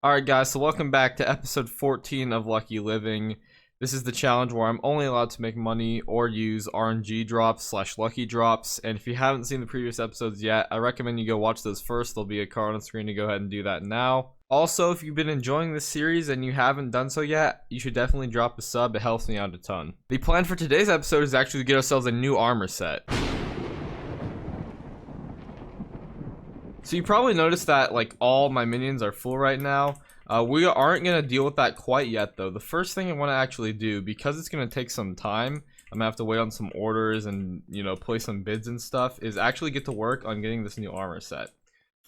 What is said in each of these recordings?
Alright guys, so welcome back to episode 14 of Lucky Living. This is the challenge where I'm only allowed to make money or use RNG drops / lucky drops. And if you haven't seen the previous episodes yet, I recommend you go watch those first. There'll be a card on the screen to go ahead and do that now. Also, if you've been enjoying this series and you haven't done so yet, you should definitely drop a sub. It helps me out a ton. The plan for today's episode is actually to get ourselves a new armor set. So you probably noticed that like all my minions are full right now. We aren't going to deal with that quite yet though. The first thing I want to actually do, because it's going to take some time, I'm going to have to wait on some orders and, you know, place some bids and stuff, is actually get to work on getting this new armor set.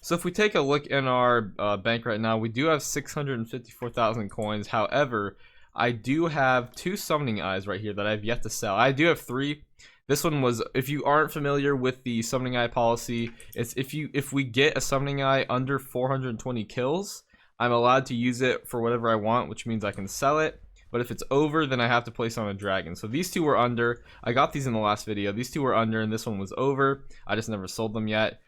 So if we take a look in our bank right now, we do have 654,000 coins. However, I do have 2 summoning eyes right here that I've yet to sell. I do have 3. This one was, if you aren't familiar with the summoning eye policy, it's if we get a summoning eye under 420 kills, I'm allowed to use it for whatever I want, which means I can sell it. But if it's over, then I have to place on a dragon. So these 2 were under. I got these in the last video. These 2 were under, and this one was over. I just never sold them yet.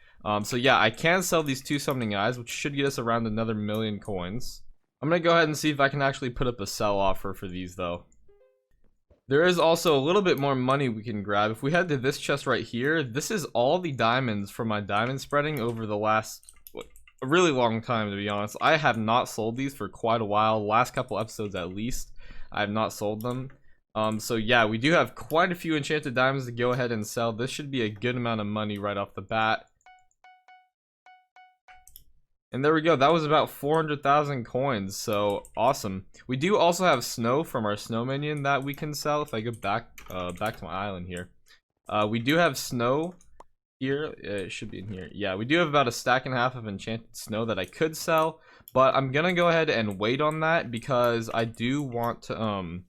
So yeah, I can sell these 2 summoning eyes, which should get us around another 1,000,000 coins. I'm gonna go ahead and see if I can actually put up a sell offer for these though. There is also a little bit more money we can grab. If we head to this chest right here, this is all the diamonds from my diamond spreading over the last a really long time, to be honest. I have not sold these for quite a while. Last couple episodes at least, I have not sold them. So yeah, we do have quite a few enchanted diamonds to go ahead and sell. This should be a good amount of money right off the bat. And there we go. That was about 400,000 coins. So awesome. We do also have snow from our snow minion that we can sell. If I go back to my island here, we do have snow here. It should be in here. Yeah, we do have about a stack and a half of enchanted snow that I could sell, but I'm gonna go ahead and wait on that because I do want to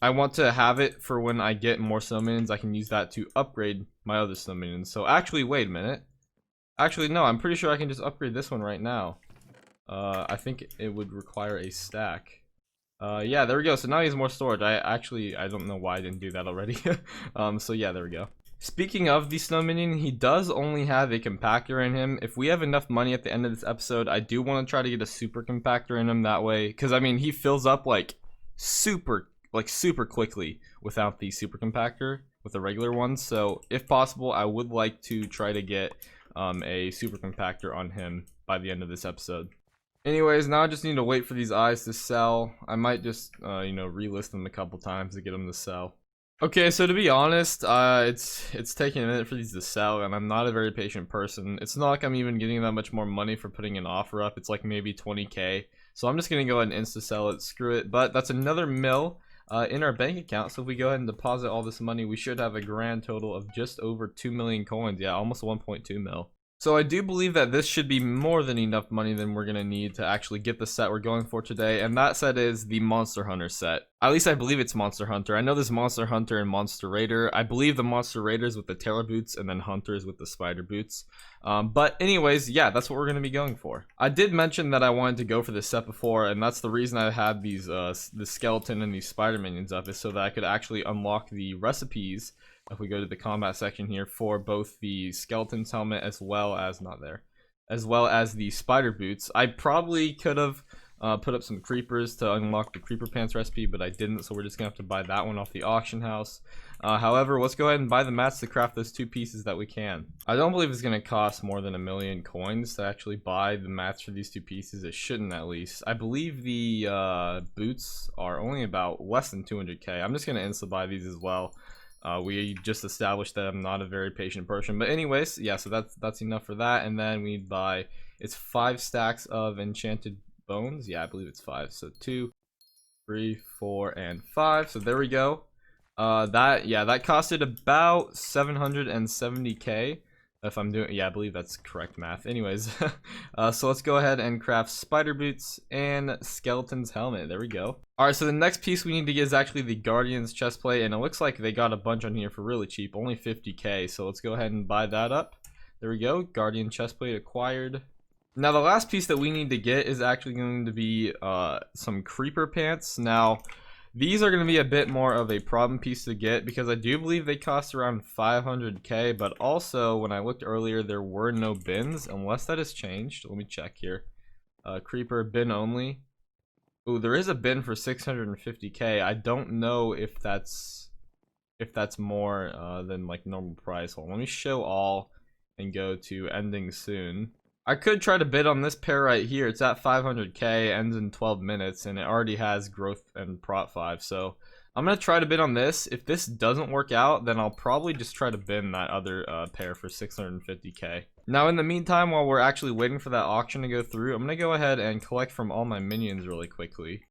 I want to have it for when I get more snow minions. I can use that to upgrade my other snow minions. So actually, wait a minute. Actually, no, I'm pretty sure I can just upgrade this one right now. I think it would require a stack. Yeah, there we go. So now he has more storage. I don't know why I didn't do that already. So yeah, there we go. Speaking of the snow minion, he does only have a compactor in him. If we have enough money at the end of this episode, I do want to try to get a super compactor in him that way. Because, I mean, he fills up like super quickly without the super compactor with the regular one. So if possible, I would like to try to get a super compactor on him by the end of this episode. Anyways, now I just need to wait for these eyes to sell. I might just you know, relist them a couple times to get them to sell. Okay, so to be honest, it's taking a minute for these to sell, and I'm not a very patient person. It's not like I'm even getting that much more money for putting an offer up. It's like maybe 20k. So I'm just gonna go ahead and insta sell it. Screw it. But that's another mil in our bank account. So if we go ahead and deposit all this money, we should have a grand total of just over 2 million coins. Yeah, almost 1.2 mil. So I do believe that this should be more than enough money than we're gonna need to actually get the set we're going for today, and that set is the Monster Hunter set. At least I believe it's Monster Hunter. I know there's Monster Hunter and Monster Raider. I believe the Monster Raiders with the tailor boots and then Hunters with the spider boots. But anyways, yeah, that's what we're gonna be going for. I did mention that I wanted to go for this set before, and that's the reason I had these the skeleton and these spider minions up, is so that I could actually unlock the recipes. If we go to the combat section here, for both the skeleton's helmet as well as the spider boots. I probably could have put up some creepers to unlock the creeper pants recipe, but I didn't, so we're just gonna have to buy that one off the auction house. However, let's go ahead and buy the mats to craft those 2 pieces that we can. I don't believe it's gonna cost more than 1,000,000 coins to actually buy the mats for these 2 pieces. It shouldn't, at least. I believe the boots are only about less than 200k. I'm just gonna insta buy these as well. We just established that I'm not a very patient person, but anyways, yeah, so that's enough for that. And then we buy, it's 5 stacks of enchanted bones. Yeah, I believe it's 5. So 2, 3, 4, and 5. So there we go. That costed about 770k. If I'm doing, yeah, I believe that's correct math. Anyways, so let's go ahead and craft spider boots and skeleton's helmet. There we go. Alright, so the next piece we need to get is actually the Guardian's chestplate, and it looks like they got a bunch on here for really cheap, only 50k. So let's go ahead and buy that up. There we go, Guardian chestplate acquired. Now the last piece that we need to get is actually going to be some creeper pants. Now these are going to be a bit more of a problem piece to get because I do believe they cost around 500k, but also when I looked earlier there were no bins, unless that has changed. Let me check here. Creeper bin only. Ooh, there is a bin for 650k. I don't know if that's more than like normal price. Hold on, let me show all and go to ending soon. I could try to bid on this pair right here. It's at 500k, ends in 12 minutes, and it already has growth and prot 5. So I'm gonna try to bid on this. If this doesn't work out, then I'll probably just try to bin that other pair for 650k. Now in the meantime, while we're actually waiting for that auction to go through, I'm gonna go ahead and collect from all my minions really quickly.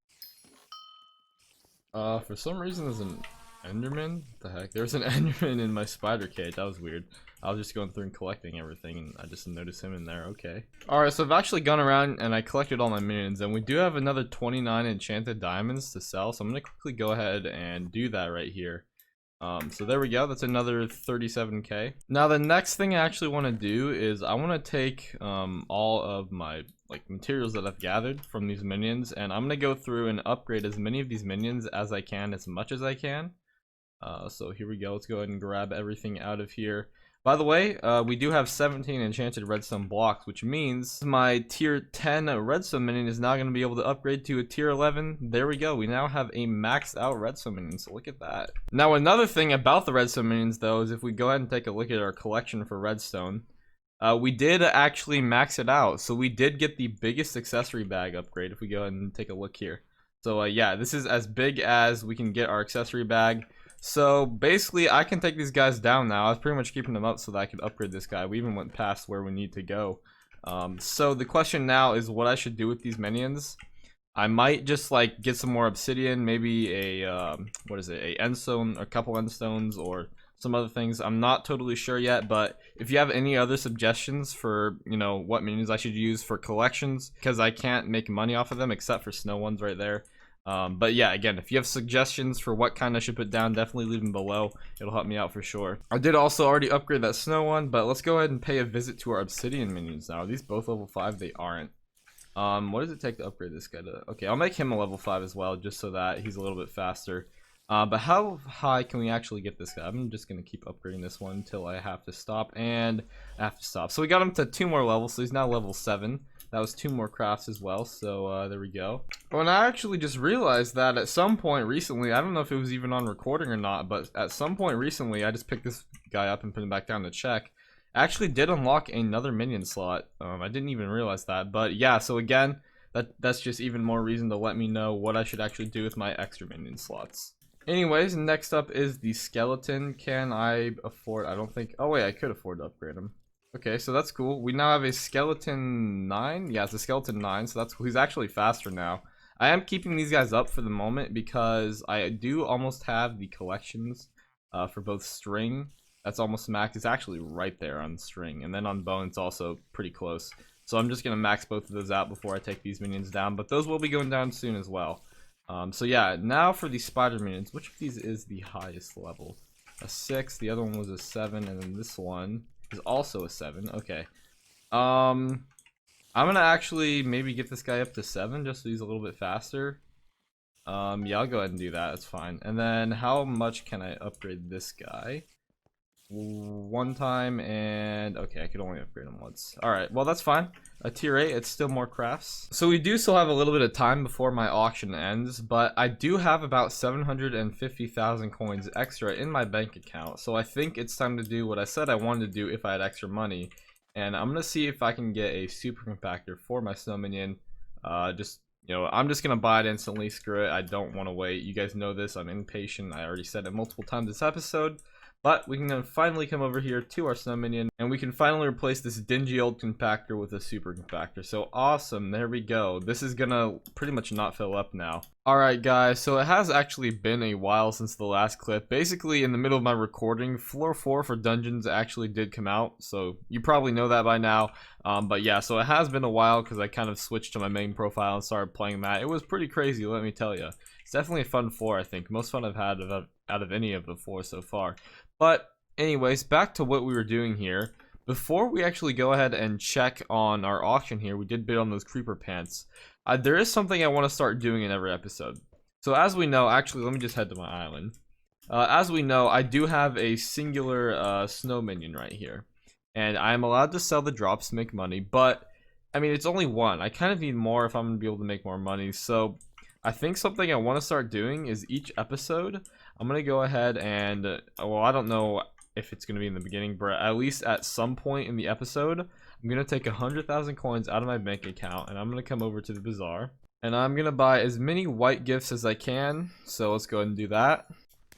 For some reason there's an Enderman? What the heck? There's an Enderman in my spider cage. That was weird. I was just going through and collecting everything, and I just noticed him in there. Okay. Alright, so I've actually gone around and I collected all my minions, and we do have another 29 enchanted diamonds to sell, so I'm going to quickly go ahead and do that right here. So there we go. That's another 37k. Now the next thing I actually want to do is I want to take all of my materials that I've gathered from these minions, and I'm going to go through and upgrade as many of these minions as I can, as much as I can. So here we go. Let's go ahead and grab everything out of here. By the way, we do have 17 enchanted redstone blocks, which means my tier 10 redstone minion is now going to be able to upgrade to a tier 11. There we go. We now have a maxed out redstone minion, so look at that. Now another thing about the redstone minions though is if we go ahead and take a look at our collection for redstone, we did actually max it out. So we did get the biggest accessory bag upgrade if we go ahead and take a look here. So yeah, this is as big as we can get our accessory bag. So basically I can take these guys down now. I was pretty much keeping them up so that I could upgrade this guy. We even went past where we need to go. So the question now is what I should do with these minions. I might just like get some more obsidian, maybe a what is it, a endstone, a couple endstones, or some other things. I'm not totally sure yet, but if you have any other suggestions for, you know, what minions I should use for collections, because I can't make money off of them except for snow ones right there. But yeah, again, if you have suggestions for what kind I should put down, definitely leave them below. It'll help me out for sure. I did also already upgrade that snow one, but let's go ahead and pay a visit to our obsidian minions now. Are these both level 5? They aren't. What does it take to upgrade this guy to? Okay, I'll make him a level 5 as well, just so that he's a little bit faster. But how high can we actually get this guy? I'm just gonna keep upgrading this one until I have to stop, and I have to stop. So we got him to 2 more levels, so he's now level 7. That was 2 more crafts as well, so there we go. Oh, and I actually just realized that at some point recently, I don't know if it was even on recording or not, but at some point recently, I just picked this guy up and put him back down to check. I actually did unlock another minion slot. I didn't even realize that, but yeah, so again, that's just even more reason to let me know what I should actually do with my extra minion slots. Anyways, next up is the skeleton. Can I afford? I don't think. Oh wait, I could afford to upgrade him. Okay, so that's cool. We now have a skeleton 9. Yeah, it's a skeleton 9, so that's cool. He's actually faster now. I am keeping these guys up for the moment because I do almost have the collections for both string. That's almost max. It's actually right there on string, and then on bone it's also pretty close. So I'm just gonna max both of those out before I take these minions down, but those will be going down soon as well. So yeah, now for the spider minions. Which of these is the highest level? A 6. The other one was a 7, and then this one is also a 7. Okay. I'm gonna actually maybe get this guy up to 7 just so he's a little bit faster. Yeah, I'll go ahead and do that. That's fine. And then how much can I upgrade this guy? 1 time, and okay, I could only upgrade him once. Alright, well that's fine. A tier 8, it's still more crafts. So we do still have a little bit of time before my auction ends, but I do have about 750,000 coins extra in my bank account. So I think it's time to do what I said I wanted to do if I had extra money. And I'm gonna see if I can get a super compactor for my snow minion. Just, you know, I'm just gonna buy it instantly, screw it. I don't want to wait. You guys know this, I'm impatient. I already said it multiple times this episode. But we can finally come over here to our snow minion, and we can finally replace this dingy old compactor with a super compactor. So awesome, there we go. This is gonna pretty much not fill up now. Alright guys, so it has actually been a while since the last clip. Basically in the middle of my recording, floor 4 for dungeons actually did come out, so you probably know that by now. But yeah, so it has been a while because I kind of switched to my main profile and started playing that. It was pretty crazy, let me tell you. It's definitely a fun floor, I think. Most fun I've had out of any of the 4 so far. But anyways, back to what we were doing here. Before we actually go ahead and check on our auction here, we did bid on those creeper pants. There is something I want to start doing in every episode. So as we know, actually let me just head to my island. As we know, I do have a singular snow minion right here. And I am allowed to sell the drops to make money, but I mean, it's only one. I kind of need more if I'm gonna be able to make more money. So I think something I want to start doing is each episode, I'm gonna go ahead and, well, I don't know if it's gonna be in the beginning, but at least at some point in the episode, I'm gonna take 100,000 coins out of my bank account, and I'm gonna come over to the bazaar, and I'm gonna buy as many white gifts as I can. So let's go ahead and do that.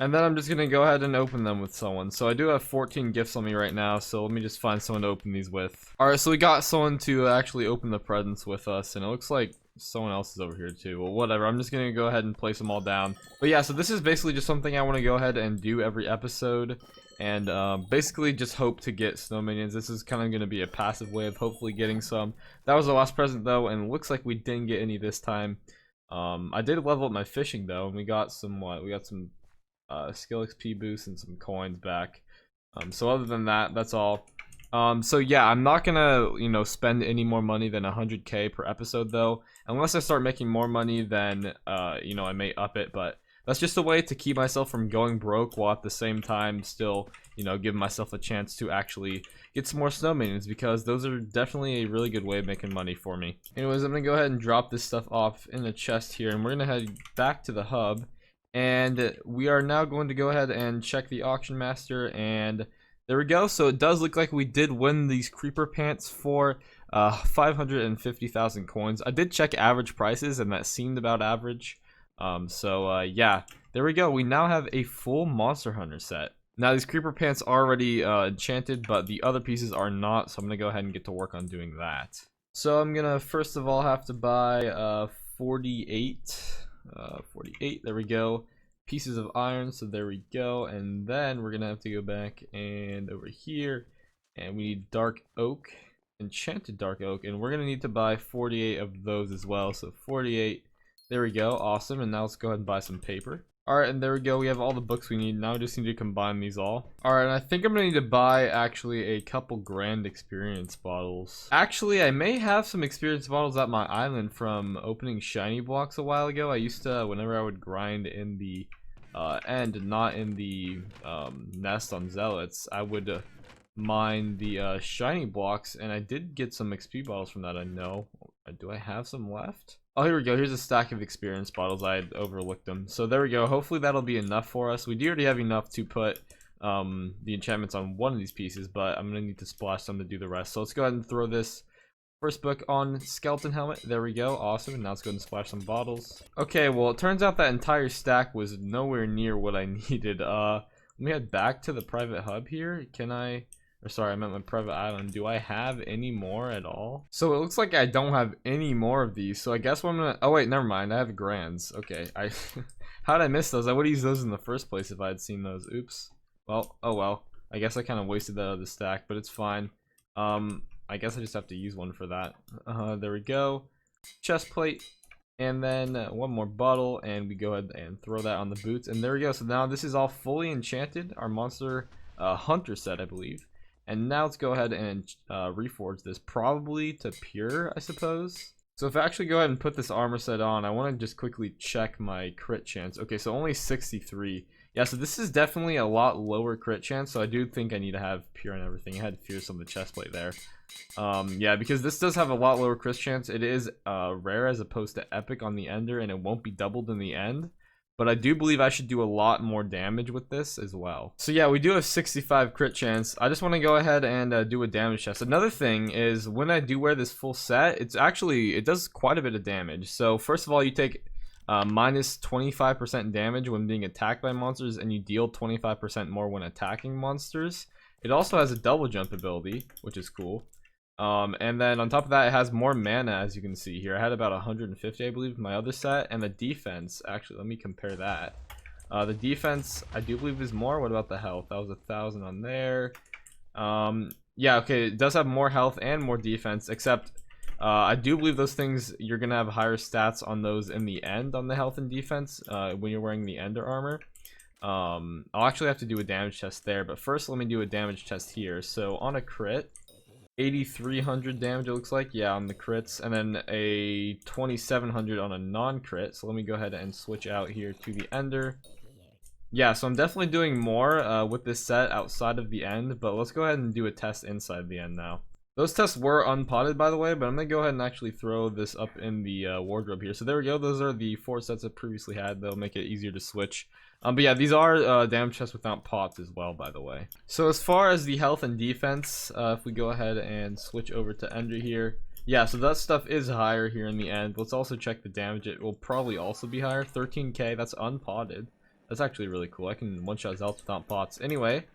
And then I'm just gonna go ahead and open them with someone. So I do have 14 gifts on me right now, so let me just find someone to open these with. Alright, so we got someone to actually open the presents with us, and it looks like someone else is over here too. Well, whatever, I'm just gonna go ahead and place them all down. But yeah, so this is basically just something I want to go ahead and do every episode, and basically just hope to get snow minions. This is kind of gonna be a passive way of hopefully getting some. That was the last present though, and it looks like we didn't get any this time. I did level up my fishing though, and we got some skill XP boost and some coins back. So other than that, that's all. So yeah, I'm not gonna, spend any more money than 100k per episode though. Unless I start making more money, then I may up it, but that's just a way to keep myself from going broke while at the same time still, give myself a chance to actually get some more snow minions, because those are definitely a really good way of making money for me. Anyways, I'm gonna go ahead and drop this stuff off in the chest here, and we're gonna head back to the hub. And we are now going to go ahead and check the auction master, and there we go. So it does look like we did win these creeper pants for 550,000 coins. I did check average prices, and that seemed about average. Yeah, there we go. We now have a full monster hunter set. Now these creeper pants are already enchanted, but the other pieces are not, so I'm gonna go ahead and get to work on doing that. So I'm gonna first of all have to buy 48, there we go, pieces of iron. So there we go, and then we're gonna have to go back and over here, and we need dark oak, enchanted dark oak, and we're gonna need to buy 48 of those as well. So 48, there we go, awesome. And now let's go ahead and buy some paper. Alright, and there we go, we have all the books we need. Now we just need to combine these all. Alright, and I think I'm gonna need to buy actually a couple grand experience bottles. Actually, I may have some experience bottles at my island from opening shiny blocks a while ago. I used to, whenever I would grind in the end, not in the nest on zealots, I would mine the shiny blocks, and I did get some XP bottles from that, I know. Do I have some left? Oh, here we go. Here's a stack of experience bottles. I had overlooked them. So there we go. Hopefully that'll be enough for us. We do already have enough to put the enchantments on one of these pieces, but I'm going to need to splash some to do the rest. So let's go ahead and throw this first book on skeleton helmet. There we go. Awesome. And now let's go ahead and splash some bottles. Okay, well, it turns out that entire stack was nowhere near what I needed. Let me head back to the private hub here. Can I... Or sorry, I meant my private island. Do I have any more at all? So it looks like I don't have any more of these. So I guess what I'm gonna... Oh wait, never mind. I have grands. Okay. How did I miss those? I would have used those in the first place if I had seen those. Oops. Well, oh well. I guess I kind of wasted that other stack, but it's fine. I guess I just have to use one for that. There we go. Chest plate. And then one more bottle, and we go ahead and throw that on the boots. And there we go. So now this is all fully enchanted. Our monster hunter set, I believe. And now let's go ahead and reforge this, probably to pure, I suppose. So if I actually go ahead and put this armor set on, I want to just quickly check my crit chance. Okay, so only 63. Yeah, so this is definitely a lot lower crit chance, so I do think I need to have pure and everything. I had fierce on the chest plate there. Yeah, because this does have a lot lower crit chance. It is rare as opposed to epic on the ender, and it won't be doubled in the end. But I do believe I should do a lot more damage with this as well. So yeah, we do have 65 crit chance. I just want to go ahead and do a damage test. Another thing is when I do wear this full set, it does quite a bit of damage. So first of all, you take minus 25% damage when being attacked by monsters, and you deal 25% more when attacking monsters. It also has a double jump ability, which is cool. And then on top of that, it has more mana, as you can see here. I had about 150, I believe, in my other set. And the defense, actually, let me compare that. The defense, I do believe, is more. What about the health? That was 1,000 on there. Yeah, okay, it does have more health and more defense, except I do believe those things, you're going to have higher stats on those in the end on the health and defense when you're wearing the ender armor. I'll actually have to do a damage test there, but first let me do a damage test here. So on a crit, 8,300 damage it looks like, yeah, on the crits, and then a 2,700 on a non-crit. So let me go ahead and switch out here to the ender. Yeah, so I'm definitely doing more with this set outside of the end, but let's go ahead and do a test inside the end now. Those tests were unpotted, by the way, but I'm gonna go ahead and actually throw this up in the wardrobe here. So there we go. Those are the 4 sets I previously had. They'll make it easier to switch. But yeah, these are damage chests without pots as well, by the way. So as far as the health and defense, if we go ahead and switch over to Ender here, yeah, so that stuff is higher here in the end. Let's also check the damage. It will probably also be higher. 13k, that's unpotted. That's actually really cool. I can one-shot Zelts without pots. Anyway,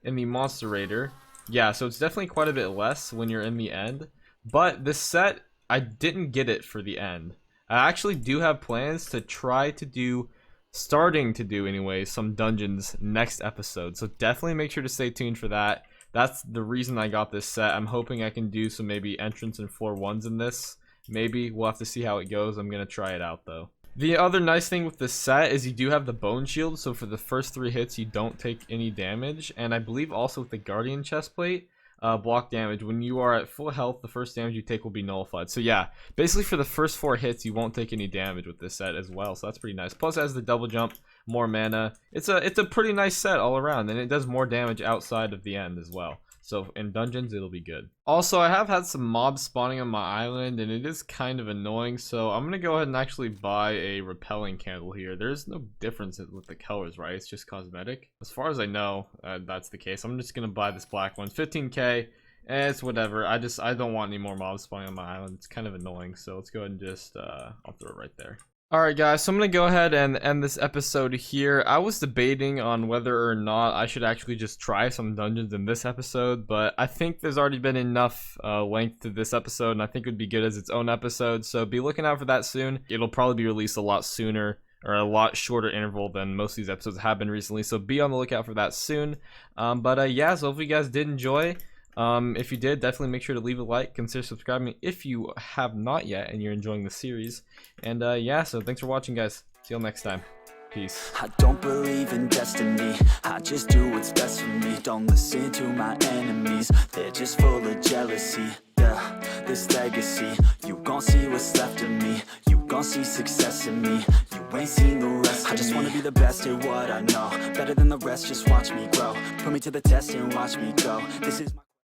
in the Monster Raider, yeah, so it's definitely quite a bit less when you're in the end. But this set, I didn't get it for the end. I actually do have plans to try to do, starting to do anyway, some dungeons next episode. So definitely make sure to stay tuned for that. That's the reason I got this set. I'm hoping I can do some maybe entrance and floor 1s in this. Maybe. We'll have to see how it goes. I'm going to try it out though. The other nice thing with this set is you do have the bone shield, so for the first 3 hits you don't take any damage, and I believe also with the guardian chestplate, block damage. When you are at full health, the first damage you take will be nullified. So yeah, basically for the first 4 hits you won't take any damage with this set as well, so that's pretty nice. Plus it has the double jump, more mana. It's a pretty nice set all around, and it does more damage outside of the end as well. So in dungeons, it'll be good. Also, I have had some mobs spawning on my island, and it is kind of annoying. So I'm going to go ahead and actually buy a repelling candle here. There's no difference with the colors, right? It's just cosmetic. As far as I know, that's the case. I'm just going to buy this black one. It's 15k, and it's whatever. I don't want any more mobs spawning on my island. It's kind of annoying. So let's go ahead and just, I'll throw it right there. Alright guys, so I'm going to go ahead and end this episode here. I was debating on whether or not I should actually just try some dungeons in this episode, but I think there's already been enough length to this episode, and I think it would be good as its own episode, so be looking out for that soon. It'll probably be released a lot sooner, or a lot shorter interval than most of these episodes have been recently, so be on the lookout for that soon. Yeah, so hopefully you guys did enjoy. If you did, definitely make sure to leave a like, consider subscribing if you have not yet and you're enjoying the series. And yeah, so thanks for watching guys. See you all next time. Peace. I don't believe in destiny, I just do what's best for me. Don't listen to my enemies, they're just full of jealousy. Yeah, this legacy, you gon' see what's left of me. You gon' see success in me, you ain't seen the rest of me. I just wanna be the best at what I know, better than the rest, just watch me grow. Put me to the test and watch me go. This is my